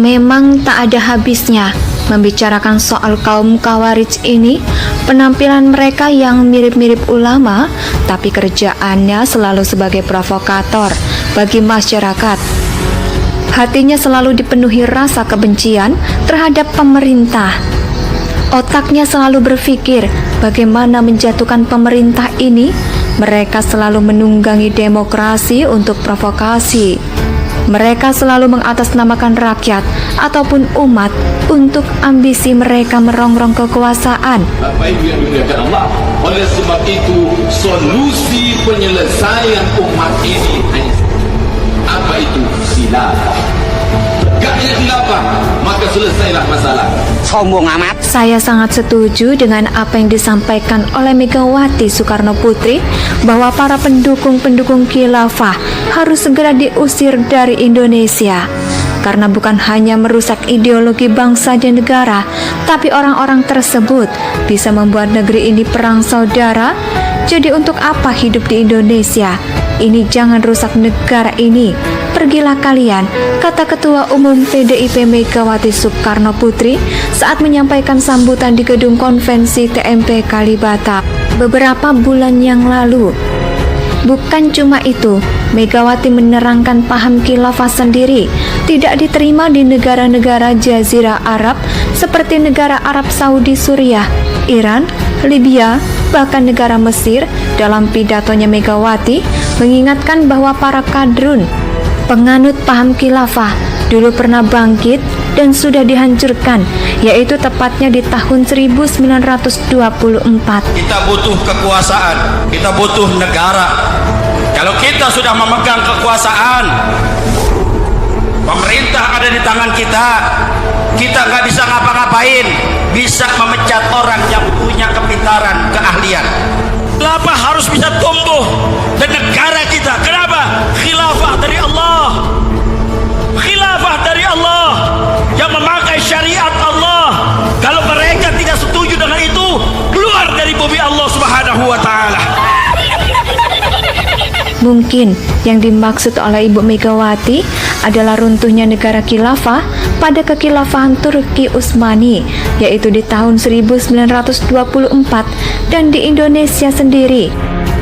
Memang tak ada habisnya membicarakan soal kaum Khawarij ini. Penampilan mereka yang mirip-mirip ulama, tapi kerjaannya selalu sebagai provokator bagi masyarakat. Hatinya selalu dipenuhi rasa kebencian terhadap pemerintah. Otaknya selalu berpikir bagaimana menjatuhkan pemerintah ini. Mereka selalu menunggangi demokrasi untuk provokasi. Mereka selalu mengatasnamakan rakyat ataupun umat untuk ambisi mereka merongrong kekuasaan. Bapak Ibu yang dimuliakan Allah, oleh sebab itu solusi penyelesaian umat ini hanya apa itu? Khilafah. Tegaknya khilafah, maka selesailah masalah. Sombong amat. Saya sangat setuju dengan apa yang disampaikan oleh Megawati Soekarno Putri bahwa para pendukung-pendukung khilafah harus segera diusir dari Indonesia. Karena bukan hanya merusak ideologi bangsa dan negara, tapi orang-orang tersebut bisa membuat negeri ini perang saudara. Jadi untuk apa hidup di Indonesia? Ini jangan rusak negara ini. Pergilah kalian, kata Ketua Umum PDIP Megawati Soekarno Putri saat menyampaikan sambutan di Gedung Konvensi TMP Kalibata beberapa bulan yang lalu. Bukan cuma itu, Megawati menerangkan paham khilafah sendiri tidak diterima di negara-negara Jazirah Arab seperti negara Arab Saudi, Suriah, Iran, Libya, bahkan negara Mesir. Dalam pidatonya Megawati mengingatkan bahwa para kadrun penganut paham khilafah dulu pernah bangkit dan sudah dihancurkan, yaitu tepatnya di tahun 1924. Kita butuh kekuasaan, kita butuh negara. Kalau kita sudah memegang kekuasaan, pemerintah ada di tangan kita, kita nggak bisa ngapa-ngapain, bisa memecat orang yang punya kepintaran, keahlian. Kenapa harus bisa tumbuh dan negara kita? Kenapa? Khilafah dari Allah. Khilafah dari Allah yang memakai syariat Allah. Kalau mereka tidak setuju dengan itu, keluar dari bumi Allah Subhanahu wa taala. Mungkin yang dimaksud oleh Ibu Megawati adalah runtuhnya negara khilafah pada kekhilafahan Turki Utsmani, yaitu di tahun 1924, dan di Indonesia sendiri.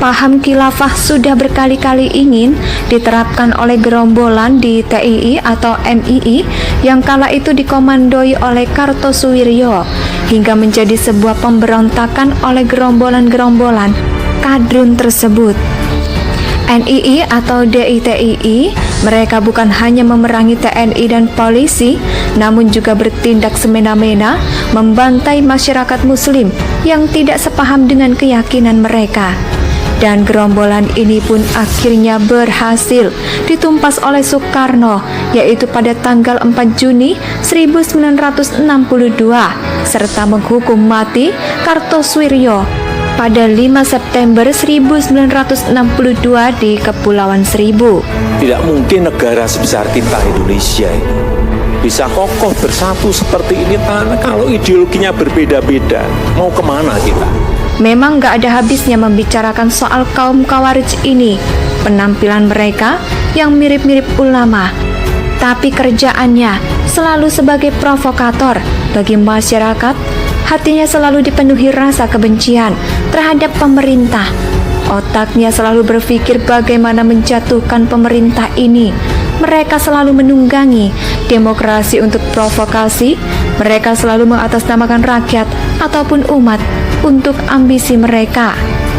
Paham khilafah sudah berkali-kali ingin diterapkan oleh gerombolan di TII atau MII yang kala itu dikomandoi oleh Kartosuwiryo, hingga menjadi sebuah pemberontakan oleh gerombolan-gerombolan kadrun tersebut. NII atau DITII, mereka bukan hanya memerangi TNI dan polisi, namun juga bertindak semena-mena membantai masyarakat muslim yang tidak sepaham dengan keyakinan mereka. Dan gerombolan ini pun akhirnya berhasil ditumpas oleh Soekarno, yaitu pada tanggal 4 Juni 1962, serta menghukum mati Kartosuwiryo pada 5 September 1962 di Kepulauan Seribu. Tidak mungkin negara sebesar kita Indonesia ini bisa kokoh bersatu seperti ini kalau ideologinya berbeda-beda. Mau kemana kita? Memang gak ada habisnya membicarakan soal kaum Khawarij ini. Penampilan mereka yang mirip-mirip ulama, tapi kerjaannya selalu sebagai provokator bagi masyarakat. Hatinya selalu dipenuhi rasa kebencian terhadap pemerintah. Otaknya selalu berpikir bagaimana menjatuhkan pemerintah ini. Mereka selalu menunggangi demokrasi untuk provokasi. Mereka selalu mengatasnamakan rakyat ataupun umat untuk ambisi mereka.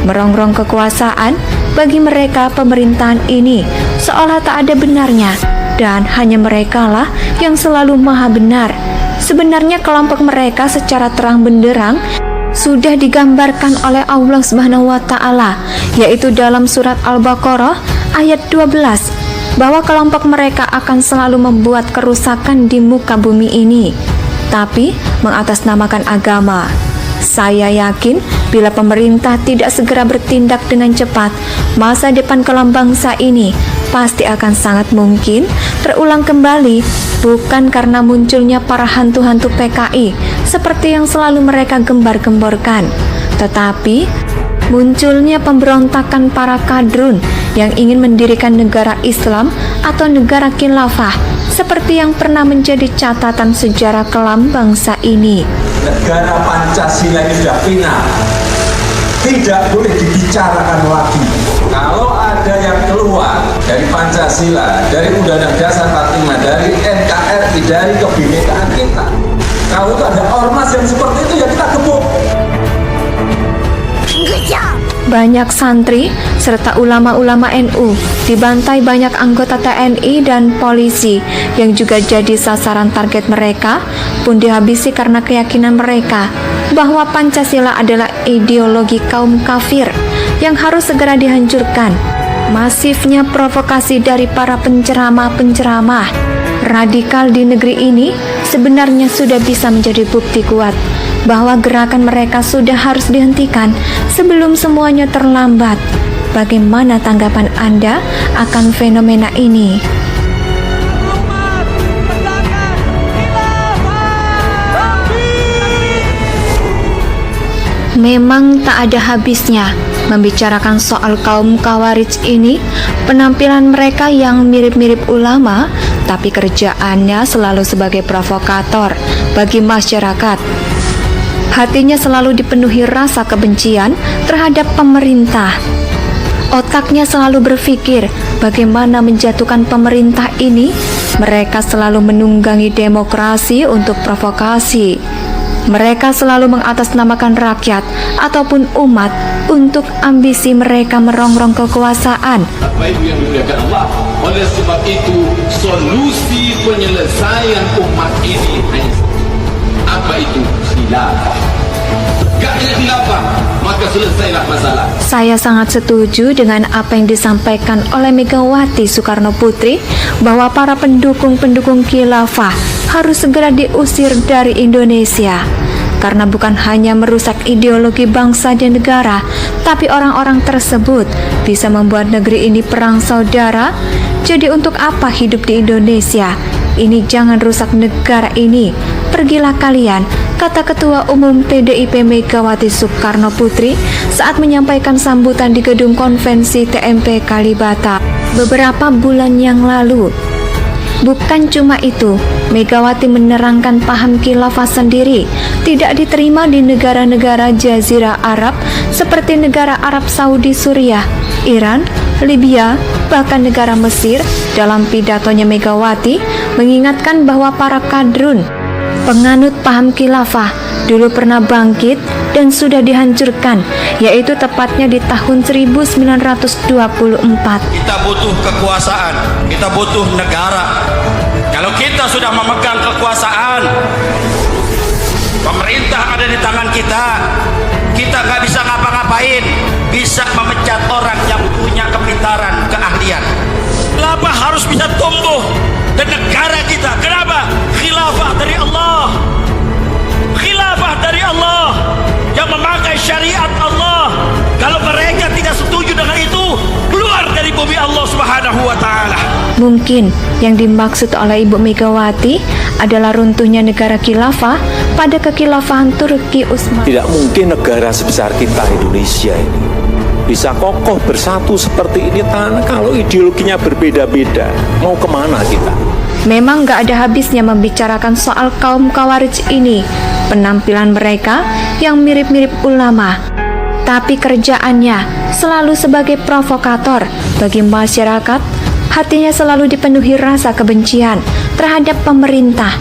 Merongrong kekuasaan, bagi mereka pemerintahan ini seolah tak ada benarnya, dan hanya merekalah yang selalu maha benar. Sebenarnya kelompok mereka secara terang benderang sudah digambarkan oleh Allah Subhanahu wa taala, yaitu dalam surat Al-Baqarah ayat 12, bahwa kelompok mereka akan selalu membuat kerusakan di muka bumi ini, tapi mengatasnamakan agama. Saya yakin bila pemerintah tidak segera bertindak dengan cepat, masa depan kelam bangsa ini pasti akan sangat mungkin terulang kembali, bukan karena munculnya para hantu-hantu PKI seperti yang selalu mereka gembar-gemborkan, tetapi munculnya pemberontakan para kadrun yang ingin mendirikan negara Islam atau negara khilafah seperti yang pernah menjadi catatan sejarah kelam bangsa ini. Negara Pancasila ini sudah final, tidak boleh dibicarakan lagi. Kalau ada yang keluar dari Pancasila, dari Undang-Undang Dasar 45, dari NKRI, dari kebinekaan kita, kalau itu ada ormas yang seperti itu, ya kita gebuk. Banyak santri serta ulama-ulama NU dibantai banyak anggota TNI dan polisi yang juga jadi sasaran target mereka pun dihabisi karena keyakinan mereka bahwa Pancasila adalah ideologi kaum kafir yang harus segera dihancurkan. Masifnya provokasi dari para penceramah-penceramah radikal di negeri ini sebenarnya sudah bisa menjadi bukti kuat bahwa gerakan mereka sudah harus dihentikan sebelum semuanya terlambat. Bagaimana tanggapan Anda akan fenomena ini? Memang tak ada habisnya membicarakan soal kaum Khawarij ini. Penampilan mereka yang mirip-mirip ulama, tapi kerjaannya selalu sebagai provokator bagi masyarakat. Hatinya selalu dipenuhi rasa kebencian terhadap pemerintah. Otaknya selalu berpikir bagaimana menjatuhkan pemerintah ini. Mereka selalu menunggangi demokrasi untuk provokasi. Mereka selalu mengatasnamakan rakyat ataupun umat untuk ambisi mereka merongrong kekuasaan. Bapak Ibu yang dimuliakan Allah, oleh sebab itu solusi penyelesaian umat ini hanya satu. Apa itu? Khilafah. Tegaknya khilafah, maka selesailah masalah. Saya sangat setuju dengan apa yang disampaikan oleh Megawati Soekarno Putri bahwa para pendukung-pendukung khilafah harus segera diusir dari Indonesia. Karena bukan hanya merusak ideologi bangsa dan negara, tapi orang-orang tersebut bisa membuat negeri ini perang saudara. Jadi untuk apa hidup di Indonesia? Ini jangan rusak negara ini. Pergilah kalian, kata Ketua Umum PDIP Megawati Soekarno Putri saat menyampaikan sambutan di Gedung Konvensi TMP Kalibata beberapa bulan yang lalu. Bukan cuma itu, Megawati menerangkan paham khilafah sendiri tidak diterima di negara-negara Jazirah Arab seperti negara Arab Saudi, Suriah, Iran, Libya, bahkan negara Mesir. Dalam pidatonya Megawati mengingatkan bahwa para kadrun penganut paham khilafah dulu pernah bangkit dan sudah dihancurkan, yaitu tepatnya di tahun 1924. Kita butuh kekuasaan, kita butuh negara. Kalau kita sudah memegang kekuasaan, pemerintah ada di tangan kita, kita nggak bisa ngapa-ngapain, bisa memecat orang yang punya kepintaran, keahlian. Kenapa harus bisa tumbuh dan negara kita? Kenapa? Khilafah dari Allah, khilafah dari Allah yang memakai syariat Allah. Kalau mereka tidak setuju dengan itu, keluar dari bumi Allah Subhanahu wa Ta'ala. Mungkin yang dimaksud oleh Ibu Megawati adalah runtuhnya negara khilafah pada kekhilafahan Turki Utsmani. Tidak mungkin negara sebesar kita Indonesia ini bisa kokoh bersatu seperti ini kalau ideologinya berbeda-beda. Mau kemana kita? Memang gak ada habisnya membicarakan soal kaum Khawarij ini. Penampilan mereka yang mirip-mirip ulama, tapi kerjaannya selalu sebagai provokator bagi masyarakat. Hatinya selalu dipenuhi rasa kebencian terhadap pemerintah.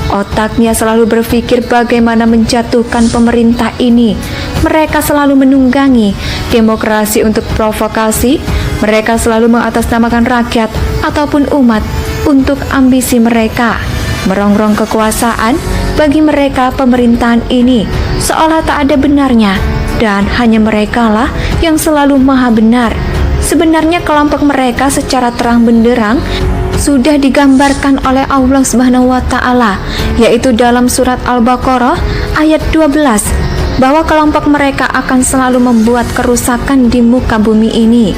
Otaknya selalu berpikir bagaimana menjatuhkan pemerintah ini. Mereka selalu menunggangi demokrasi untuk provokasi. Mereka selalu mengatasnamakan rakyat ataupun umat untuk ambisi mereka. Merongrong kekuasaan, bagi mereka pemerintahan ini seolah tak ada benarnya, dan hanya merekalah yang selalu maha benar. Sebenarnya kelompok mereka secara terang benderang sudah digambarkan oleh Allah Subhanahu wa Ta'ala, yaitu dalam surat Al-Baqarah ayat 12, bahwa kelompok mereka akan selalu membuat kerusakan di muka bumi ini,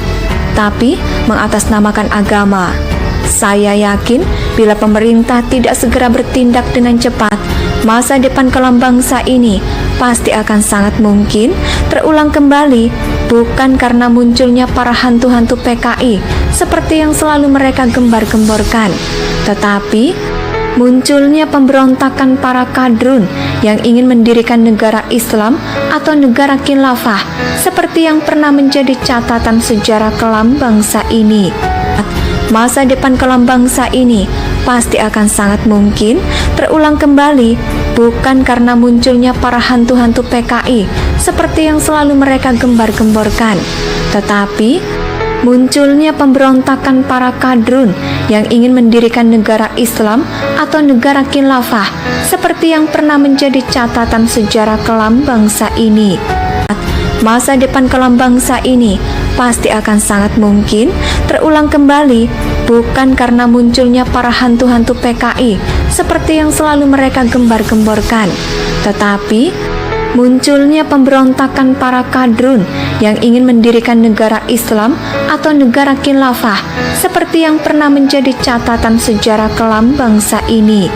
tapi mengatasnamakan agama. Saya yakin bila pemerintah tidak segera bertindak dengan cepat, masa depan kelam bangsa ini pasti akan sangat mungkin terulang kembali, bukan karena munculnya para hantu-hantu PKI seperti yang selalu mereka gembar-gemborkan, tetapi munculnya pemberontakan para kadrun yang ingin mendirikan negara Islam atau negara khilafah seperti yang pernah menjadi catatan sejarah kelam bangsa ini. Masa depan kelam bangsa ini pasti akan sangat mungkin terulang kembali, bukan karena munculnya para hantu-hantu PKI seperti yang selalu mereka gembar-gemborkan, tetapi munculnya pemberontakan para kadrun yang ingin mendirikan negara Islam atau negara khilafah seperti yang pernah menjadi catatan sejarah kelam bangsa ini. Masa depan kelam bangsa ini pasti akan sangat mungkin terulang kembali, bukan karena munculnya para hantu-hantu PKI seperti yang selalu mereka gembar-gemborkan, tetapi munculnya pemberontakan para kadrun yang ingin mendirikan negara Islam atau negara khilafah seperti yang pernah menjadi catatan sejarah kelam bangsa ini.